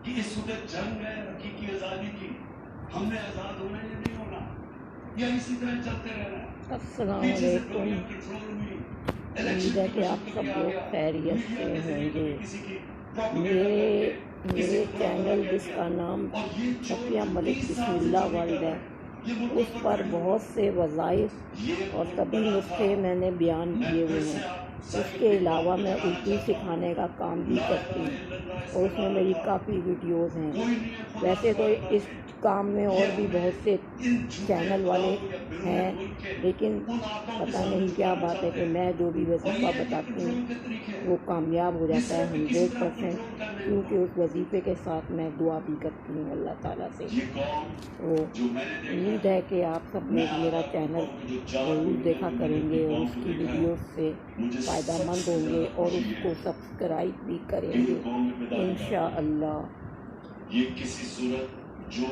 کہ اس وقت جنگ ہے حقیقی آزادی کی، ہم نے آزاد ہونا یا نہیں ہونا، یا اسی طرح چلتے رہنا ہے؟ السلام پیچھے سے علیکم، دنیا کنٹرول ہوئی، امید الیکشن ہے کی کہ وجہ آپ سے سب کیا لوگ گیا، خیریت میڈیا سے کے ذریعے ہوں گے۔ کبھی کسی کی پروپیگنڈا کر کے کسی میرے کو برا بھلا چینل کہہ جس دیا، کا نام اور یہ چور صفیہ جو ملک 30 بسم سال سے اللہ چوری کر ورلڈ رہا ہے، ہے، یہ ملک اس پر پر قائم ہوا، بہت سے وظائف یہ اور بہت طبی بڑا تھا۔ نسخے میں نے بیان میں کیے پھر ہوئے سے ہیں۔ آپ اس ساری کے اپنی قوم علاوہ کو میں جگانا اردو چاہتا ہوں، سکھانے کا کام بھی لا کرتی الہ ہوں الا اللہ اس اور کا اس میں نعرہ میری تھا، کافی ویڈیوز ہیں۔ کوئی نہیں ہے خدا ویسے تو سوائے اللہ اس کے۔ کام میں یہ اور بھی ہمیں بہت سے ان جھوٹے چینل والے خداؤں یا بیرون ہیں، ملک کے لیکن ان آقاؤں کے پتہ سامنے نہیں کیا جھکانا بات ہے چاہتے کہ ہیں، میں جو بھی اور وظیفہ یہ ہے کہ بتاتی ہوں کنٹرول کے طریقے وہ کامیاب ہو یہ جاتا ہے صرف کسی طرح 100%، کنٹرول کرنے کیونکہ کا۔ اس وظیفے کے ساتھ میں دعا بھی کرتی ہوں اللہ تعالیٰ سے۔ یہ قوم تو جو میں نے دیکھا امید ہے کہ آپ سب میں لوگ آج میرا آپ کی چینل قوم کو جو چار ضرور ہوئی ہے دیکھا جو میں نے کریں اپنی گے اور قوم اس کو کی دیکھا ہے، ویڈیوز سے مجھے فائدہ سب مند سے ہوں گے زیادہ اور خوشی اس ہے کو سبسکرائب بھی کہ کریں یہ گے قوم میں بیداری لائی ہے۔ انشاءاللہ۔ یہ کسی صورت